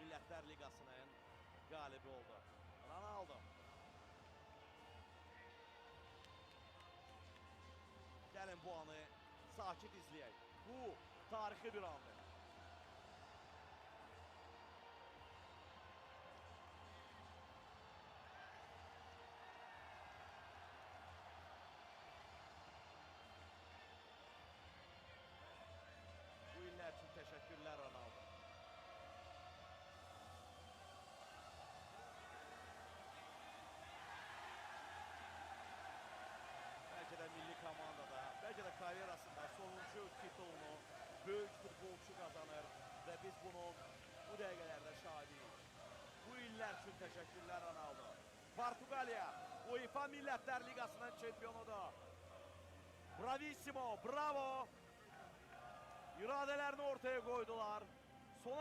Millətlər Liqasının qalibi oldu. Ronaldo. Gəlin bu anı sakit izləyək. Bu tarixi bir andır. Bu illər üçün təşəkkürlər Ronaldo. Bəlkə də milli komandada, bəlkə də karyerasında sonuncu titulunu böyük futbolçu qazanır və biz bunun bu dəqiqələrdə şahidiyik. Bu illər üçün təşəkkürlər Ronaldo. Portuqaliya UEFA Millətlər Liqasının çempionudur. Bravissimo, bravo! İradələrini ortaya qoydular. Sona